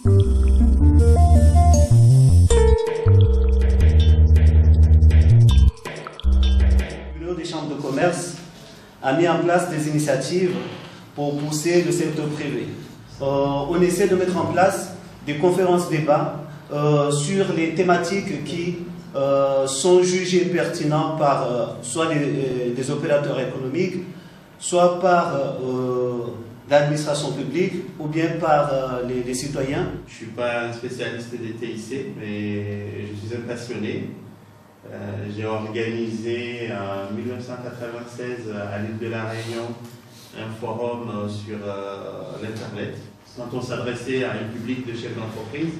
Le bureau des chambres de commerce a mis en place des initiatives pour pousser le secteur privé. On essaie de mettre en place des conférences-débats sur les thématiques qui sont jugées pertinentes par soit des opérateurs économiques, soit par l'administration publique ou bien par les citoyens. Je ne suis pas un spécialiste des TIC, mais je suis un passionné. J'ai organisé en 1996 à l'île de la Réunion un forum sur l'Internet. Quand on s'adressait à un public de chefs d'entreprise,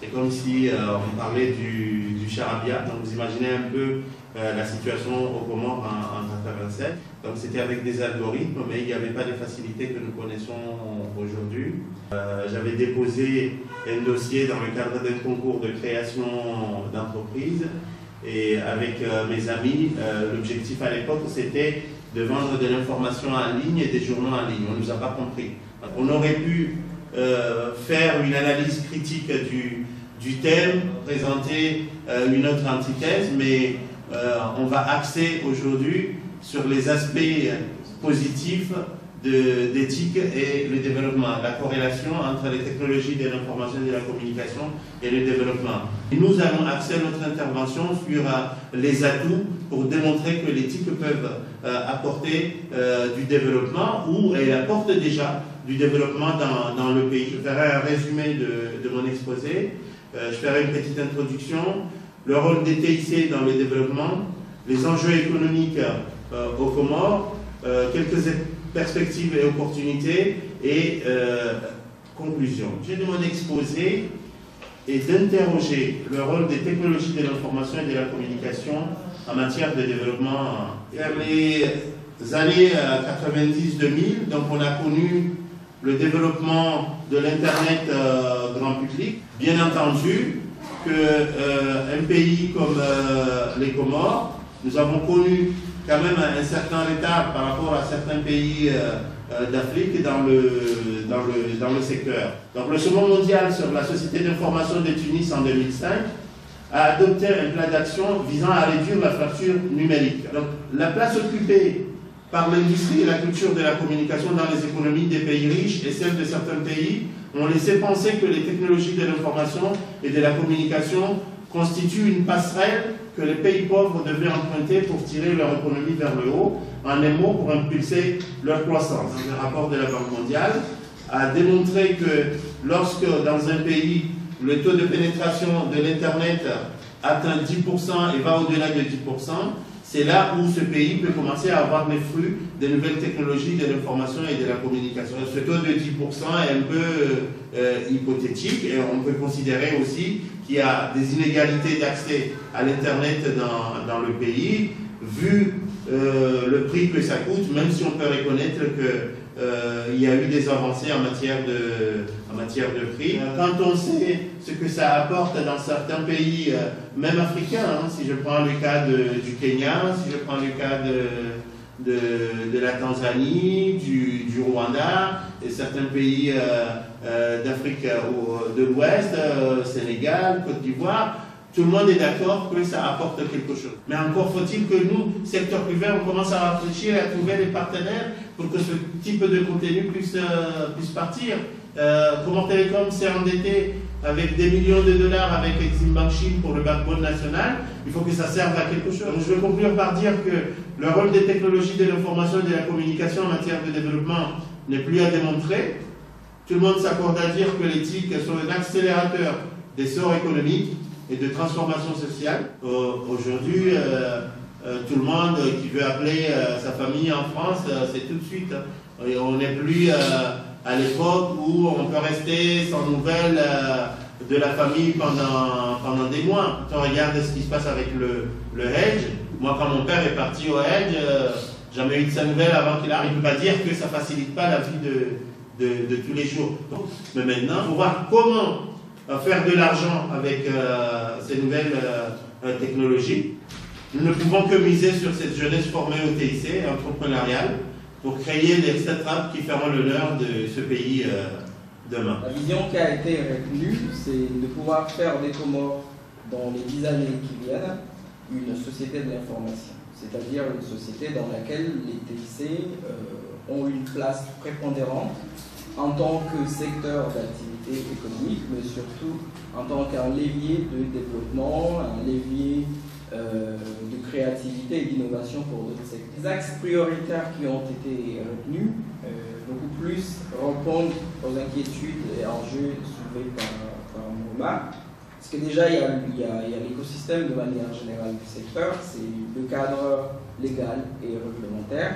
c'est comme si on parlait du charabia. Donc vous imaginez un peu la situation aux Comores en 1987. Donc c'était avec des algorithmes, mais il n'y avait pas les facilités que nous connaissons aujourd'hui. J'avais déposé un dossier dans le cadre d'un concours de création d'entreprise. Et avec mes amis, l'objectif à l'époque c'était de vendre de l'information en ligne et des journaux en ligne. On ne nous a pas compris. On aurait pu faire une analyse critique du thème, présenter une autre antithèse, mais on va axer aujourd'hui sur les aspects positifs d'éthique et le développement, la corrélation entre les technologies de l'information et de la communication et le développement. Et nous allons axer notre intervention sur les atouts pour démontrer que l'éthique peut apporter du développement ou elle apporte déjà du développement dans le pays. Je ferai un résumé de mon exposé, je ferai une petite introduction, le rôle des TIC dans le développement, les enjeux économiques aux Comores, quelques perspectives et opportunités et conclusion. L'objet de mon exposé est d'interroger le rôle des technologies de l'information et de la communication en matière de développement. Vers les années 90-2000, donc on a connu le développement de l'Internet grand public. Bien entendu qu'un pays comme les Comores, nous avons connu quand même un certain retard par rapport à certains pays d'Afrique dans le secteur. Donc le Second mondial sur la société d'information de Tunis en 2005 a adopté un plan d'action visant à réduire la fracture numérique. Donc la place occupée par l'industrie et la culture de la communication dans les économies des pays riches et celles de certains pays ont laissé penser que les technologies de l'information et de la communication constituent une passerelle que les pays pauvres devaient emprunter pour tirer leur économie vers le haut, en un mot, pour impulser leur croissance. Un rapport de la Banque mondiale a démontré que lorsque dans un pays, le taux de pénétration de l'Internet atteint 10% et va au-delà de 10%, c'est là où ce pays peut commencer à avoir les fruits des nouvelles technologies de l'information et de la communication. Ce taux de 10% est un peu hypothétique et on peut considérer aussi qu'il y a des inégalités d'accès à l'Internet dans le pays, vu le prix que ça coûte, même si on peut reconnaître qu'il y a eu des avancées en matière de prix. Quand on sait ce que ça apporte dans certains pays, même africains, si je prends le cas du Kenya, si je prends le cas de la Tanzanie, du Rwanda et certains pays d'Afrique de l'Ouest, Sénégal, Côte d'Ivoire, tout le monde est d'accord que ça apporte quelque chose. Mais encore faut-il que nous, secteur privé, on commence à réfléchir et à trouver des partenaires pour que ce type de contenu puisse partir. Comores Telecom s'est endetté avec des millions de dollars avec Exim Bank Chine pour le backbone national. Il faut que ça serve à quelque chose. Donc, je vais conclure par dire que le rôle des technologies de l'information et de la communication en matière de développement n'est plus à démontrer. Tout le monde s'accorde à dire que l'éthique sont un accélérateur d'essor économique et de transformation sociale. Aujourd'hui, tout le monde qui veut appeler sa famille en France, c'est tout de suite. Et on n'est plus à l'époque où on peut rester sans nouvelles de la famille pendant des mois. Quand on regarde ce qui se passe avec le Hedge, moi quand mon père est parti au Hedge, jamais eu de sa nouvelle avant qu'il arrive. Je ne peux pas dire que ça ne facilite pas la vie de tous les jours. Mais maintenant, il faut voir comment faire de l'argent avec ces nouvelles technologies. Nous ne pouvons que miser sur cette jeunesse formée au TIC, entrepreneuriale, pour créer des startups qui feront l'honneur de ce pays demain. La vision qui a été retenue, c'est de pouvoir faire des Comores dans les 10 années qui viennent une société de l'information, c'est-à-dire une société dans laquelle les TIC ont une place prépondérante en tant que secteur d'activité économique, mais surtout en tant qu'un levier de développement, un levier de créativité et d'innovation pour d'autres secteurs. Les axes prioritaires qui ont été retenus, beaucoup plus répondent aux inquiétudes et enjeux soulevés par MoMA. Parce que déjà, il y a l'écosystème de manière générale du secteur, c'est le cadre légal et réglementaire.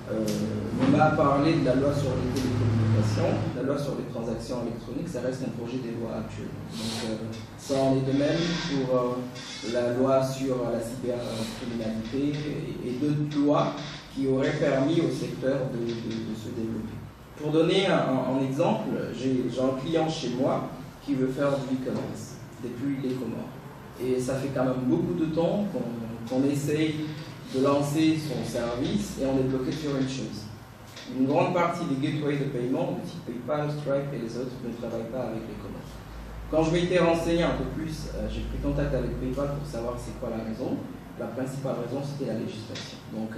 On a parlé de la loi sur les télécommunications, la loi sur les transactions électroniques, ça reste un projet de loi actuel. Donc ça en est de même pour la loi sur la cybercriminalité et d'autres lois qui auraient permis au secteur de se développer. Pour donner un exemple, j'ai un client chez moi qui veut faire du e-commerce depuis les Comores. Et ça fait quand même beaucoup de temps qu'on essaye de lancer son service et on est bloqué sur une chose. Une grande partie des gateways de paiement, de type PayPal, Stripe et les autres, ne travaillent pas avec les Comores. Quand je m'étais renseigné un peu plus, j'ai pris contact avec PayPal pour savoir c'est quoi la raison. La principale raison, c'était la législation. Donc,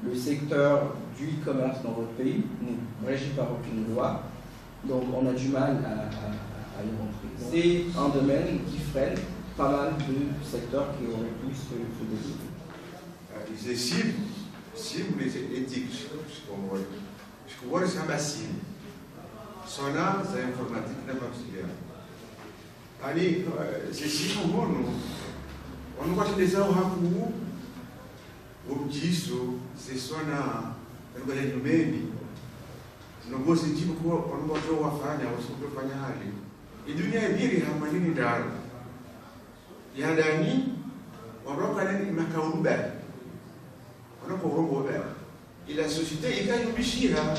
le secteur du e-commerce dans votre pays n'est régi par aucune loi. Donc, on a du mal à y rentrer. C'est un domaine qui freine pas mal de secteurs qui auraient pu se développer. Dizer cible éthique, je crois que c'est un bassine. Sona, c'est informatique, n'est pas possible. Ali, c'est si commun, on ne voit que les gens ont o disso, c'est sona, on va dire numeri, não vou sentir que on va jouer à faire, on se peut faire ali. Et dunia hii hamanini ndaro. Ya ndani, wanaoka nini makaumba. Et la société est quand même bichira,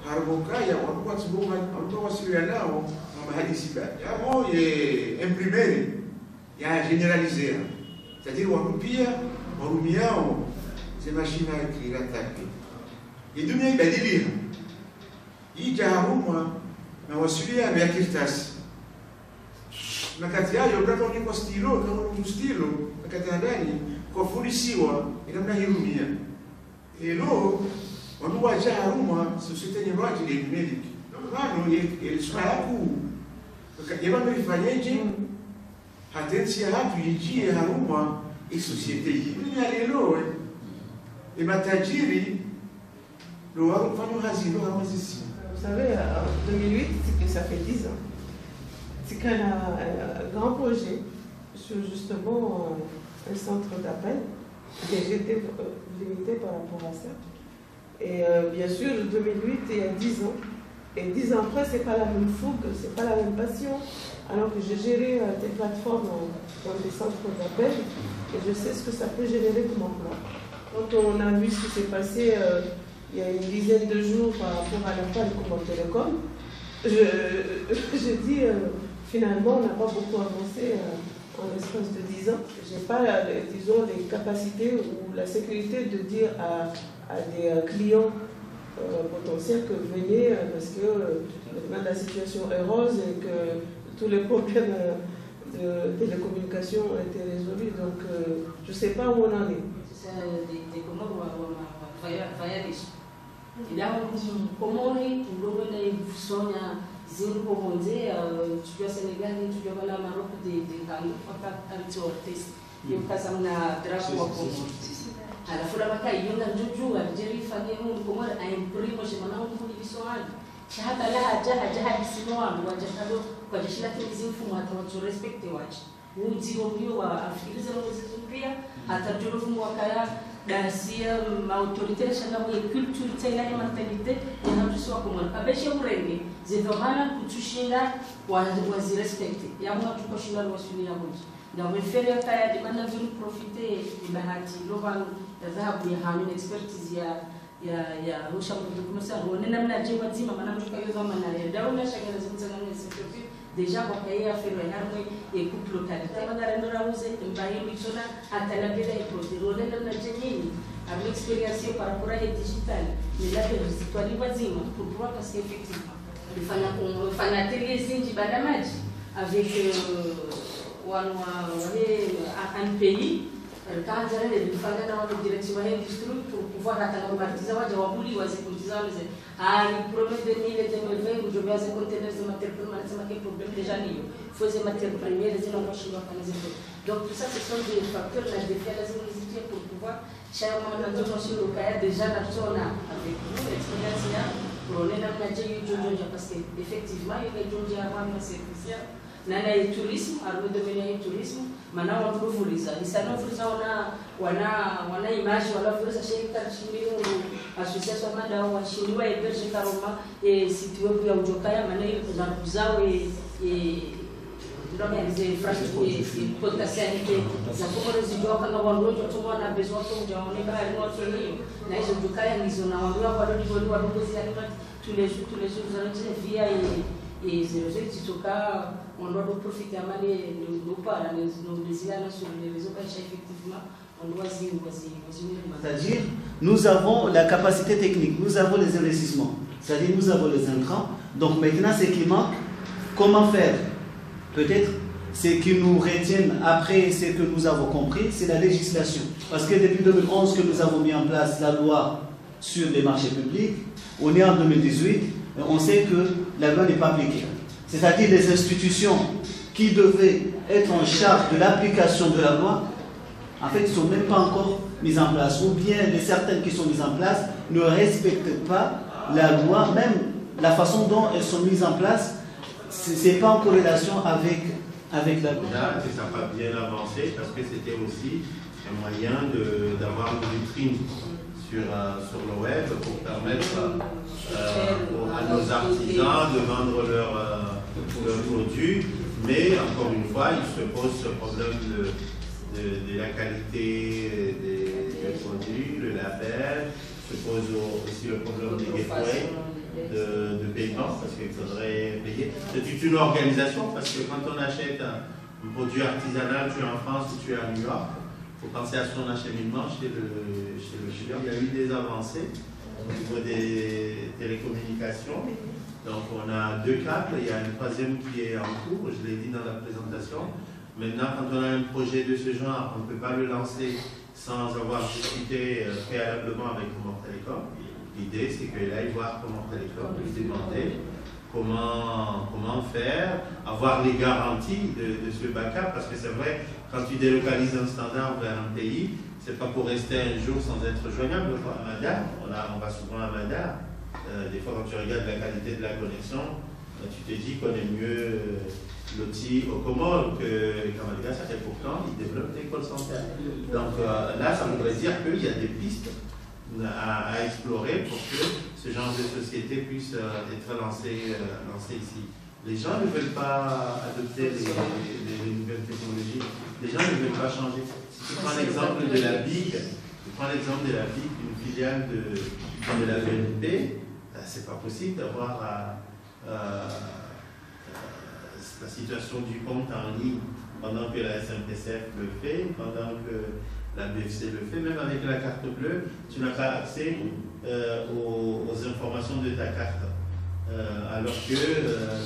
harmokaya, on voit ce moment, on voit ce là, on va dire ici. Il y a un mot imprimé, il y a généralisé. C'est-à-dire, on copie, on remet ces machines à écrire, attaquer. Et d'où il y a des livres. Il y a un mot, mais on suit à la kirtas. Na kati yayo braka ni kwa stilo, kama stilo, na kati ndani kwa fundisiwa inamnahirumia. Elo, wanu waja haruma societe nyemaji de medic. Mano ele swaku. Yeba merifanyeje? Hatensia hatu yijie haruma e societe hii. Ni alelo e matajiri lo wafanya hazino kama sisi. Vous savez, en 2008, c'est que ça fait 10 ans. C'est qu'il y a un grand projet sur justement un centre d'appel qui était limité par rapport à ça. Et bien sûr, 2008, il y a 10 ans. Et 10 ans après, ce n'est pas la même fougue, ce n'est pas la même passion. Alors que j'ai géré des plateformes dans des centres d'appel et je sais ce que ça peut générer comme emploi. Quand on a vu ce qui s'est passé il y a une dizaine de jours par rapport à la panne comme télécom, je dis finalement, on n'a pas beaucoup avancé en l'espace de 10 ans. Je n'ai pas, disons, les capacités ou la sécurité de dire à des clients potentiels que venez parce que maintenant la situation est rose et que tous les problèmes de télécommunication ont été résolus. Donc, je ne sais pas où on en est. C'est des Comores Então, Comores, o logo da sonha zero como dizer, tu já Senegal, tu já vai lá Marrocos de Cairo, para artistas. E o casal na Draco Comores. Ala fura bakai yonga juju aljeri fanye mu Comores a imprimo shemana mu kudiviswali. Hata la jaha bisimwa wajashado kwa jeshi la mfumo hata respecte wachi. Mzigo mbio wa Afrika pia hata jorofu wakaya dasia autorité shanga mu culture tena ya mentalité ya hamswa Comores. Abeshe urenge zidhamana kutushinda wazirespecte. Ya mwa tukoshinda wasuni ya boji. Donc, le fait de faire des gens qui profitent de bahati, l'ovan, d'avoir une expertise, il y a au champ de commerce, on est même là, j'ai dit, maman, je peux y aller, maman, il y a une chacun des autres déjà, on peut y faire une arme et coupe localité. On a un rose, un bail, un bidon, à Talabella et produit. On est dans la génie, avec l'expérience par rapport à la digital. Mais là, c'est toi, les voisins, pour pouvoir parce qu'effectivement, Fana télé zinji badamaji avec un pays quand j'allais le faire dans la direction industrie pour pouvoir atteindre l'artisan je vais bouler was artisan le premier 2020 je vais conteneurs de matières premières c'est un problème déjà il faut des matières premières les innovations donc tout ça ce sont des facteurs la défi à la zone pour pouvoir chaque moment dans notre sur le cas déjà la zone avec nous l'expérience là pour on est dans la Jojo parce que effectivement il y a Jojo avant le service nana ya tourisme arme domaine ya tourisme mana watu kuvuliza nisana kuvuliza wana image wala kuvuliza shirika chini association manda wa shiriwa eberje karoma site web ya ujokaya mana za kuzao ndio ya infrastructure potentialité za komoro zijoka na wandojo tumona besoin to jaone ba notre lieu na hizo ujokaya nizo na wandoa wadogo wadogo zile tous les jours za via et c'est tout cas on doit profiter à nos parents nos désirs sur les réseaux effectivement on doit c'est-à-dire nous avons la capacité technique, nous avons les investissements, c'est-à-dire nous avons les intrants. Donc maintenant ce qui manque, comment faire? Peut-être ce qui nous retienne après ce que nous avons compris, c'est la législation. Parce que depuis 2011 que nous avons mis en place la loi sur les marchés publics, on est en 2018, on sait que la loi n'est pas appliquée. C'est-à-dire les institutions qui devaient être en charge de l'application de la loi, en fait, ne sont même pas encore mises en place. Ou bien les certaines qui sont mises en place ne respectent pas la loi, même la façon dont elles sont mises en place, ce n'est pas en corrélation avec la loi. Là, ça n'a pas bien avancé parce que c'était aussi un moyen d'avoir une vitrine sur le web pour permettre à nos artisans de vendre leurs produits, mais encore une fois, il se pose ce problème de la qualité des produits, le label, se pose aussi le problème des gateways de paiement, parce qu'il faudrait payer. C'est toute une organisation, parce que quand on achète un produit artisanal, tu es en France ou tu es à New York, il faut penser à son acheminement chez le client. Il y a eu des avancées au niveau des télécommunications. Donc on a 2 câbles, il y a un 3e qui est en cours, je l'ai dit dans la présentation. Maintenant, quand on a un projet de ce genre, on ne peut pas le lancer sans avoir discuté préalablement avec Comore Télécom. L'idée, c'est qu'il aille voir Comore Télécom, lui demander comment faire, avoir les garanties de ce backup, parce que c'est vrai, quand tu délocalises un standard vers un pays, c'est pas pour rester un jour sans être joignable. À Madar, on va souvent à Madar. Des fois, quand tu regardes la qualité de la connexion, tu te dis qu'on est mieux loti au Comores que Madagascar, et pourtant, ils développent des call centers. Donc là, ça voudrait dire qu'il y a des pistes à explorer pour que ce genre de société puisse être lancé ici. Les gens ne veulent pas adopter les nouvelles technologies. Les gens ne veulent pas changer. Si tu prends l'exemple de la BIC, une filiale de la BNP, c'est pas possible d'avoir la situation du compte en ligne pendant que la SMPCF le fait, pendant que la BFC le fait. Même avec la carte bleue, tu n'as pas accès aux informations de ta carte. Alors que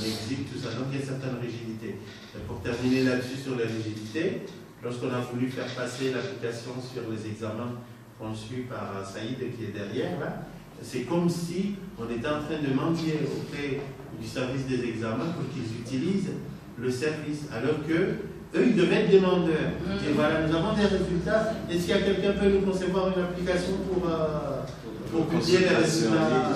l'exit, tout ça, donc il y a certaines rigidités. Et pour terminer là-dessus sur la rigidité, lorsqu'on a voulu faire passer l'application sur les examens conçus par Saïd qui est derrière, là, c'est comme si on était en train de mendier auprès du service des examens pour qu'ils utilisent le service, alors que eux, ils devaient être demandeurs. Et voilà, nous avons des résultats. Est-ce qu'il y a quelqu'un qui peut nous concevoir une application pour publier les résultats?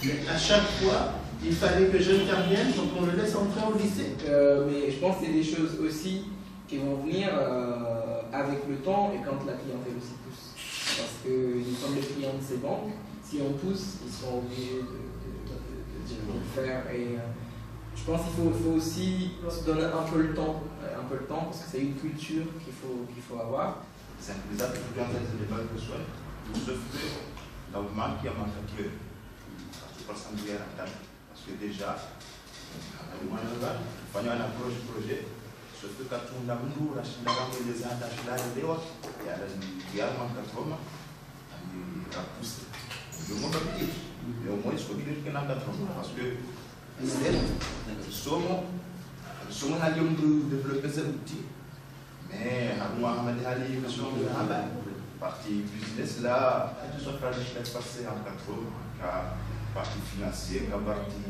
Mais à chaque fois, il fallait que j'intervienne, donc on le laisse entrer au lycée. Mais je pense que c'est des choses aussi qui vont venir avec le temps et quand la clientèle aussi pousse. Parce que nous sommes les clients de ces banques. Si on pousse, ils seront obligés de le faire. Et je pense qu'il faut aussi se donner un peu le temps, parce que c'est une culture qu'il faut avoir. C'est un peu de pas besoin. Sauf que l'Allemagne qui a manqué parce que déjà, on a un approche projet, sauf que quand on a un jour, on a des le monde a dit, mais au moins il faut dire qu'il y en a 80 parce que somos ali onde développer ces outils, mais moi, on a des questions de travail. Partie business là, tout ça fait se passer en 4 ans, partie financière, partie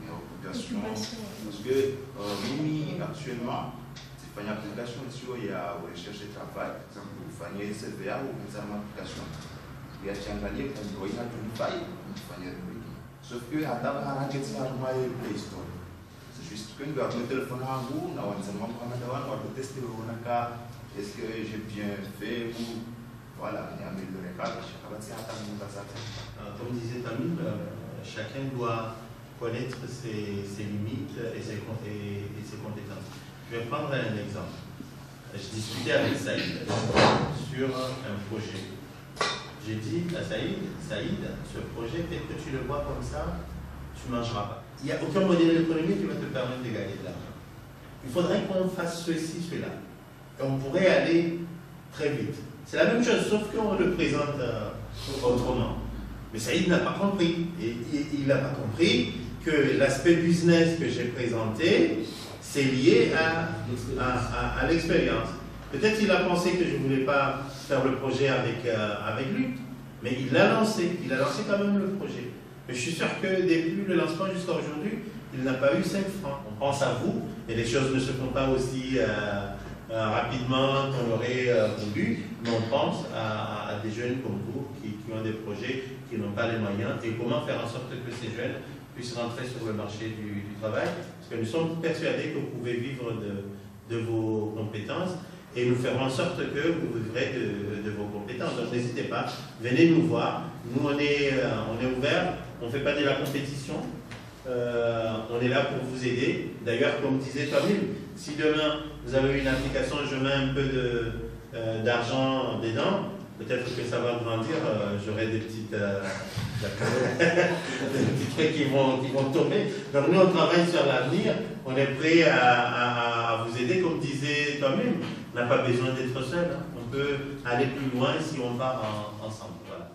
occupation. Parce que nous, actuellement, c'est pas une application sur il y a recherche de travail, par exemple, vous faites une CVA ou une application. Il y a un gagné pour employer une faille, sauf que à table, on a des Play Store. C'est juste que nous avons un téléphone à vous, nous avons un tester est-ce que j'ai bien fait ou voilà, on a amélioré ça. Comme disait Tamil, chacun doit connaître ses limites et ses compétences. Je vais prendre un exemple. Je discutais avec Saïd sur un projet. J'ai dit à Saïd, ce projet, peut-être que tu le vois comme ça, tu ne mangeras pas. Il n'y a aucun modèle économique qui va te permettre de gagner de l'argent. Il faudrait qu'on fasse ceci, cela. Et on pourrait aller très vite. C'est la même chose, sauf qu'on le présente autrement. Mais Saïd n'a pas compris. Et il n'a pas compris que l'aspect business que j'ai présenté, c'est lié à l'expérience. Peut-être qu'il a pensé que je ne voulais pas faire le projet avec lui, mais il l'a lancé. Il a lancé quand même le projet. Mais je suis sûr que depuis le lancement jusqu'à aujourd'hui, il n'a pas eu 5 francs. On pense à vous, et les choses ne se font pas aussi rapidement qu'on l'aurait voulu, mais on pense à des jeunes comme vous qui ont des projets, qui n'ont pas les moyens, et comment faire en sorte que ces jeunes puissent rentrer sur le marché du travail, parce que nous sommes persuadés que vous pouvez vivre de vos compétences, et nous ferons en sorte que vous vivrez de vos compétences. Donc n'hésitez pas, venez nous voir. Nous, on est ouverts, on ne fait pas de la compétition, on est là pour vous aider. D'ailleurs, comme disait Tamil, si demain vous avez une application, je mets un peu d'argent dedans, peut-être que ça va grandir, j'aurai des petites trucs qui vont tomber. Donc nous, on travaille sur l'avenir, on est prêt à vous aider, comme disait toi-même. On n'a pas besoin d'être seul, hein. On peut aller plus loin si on part ensemble. Voilà.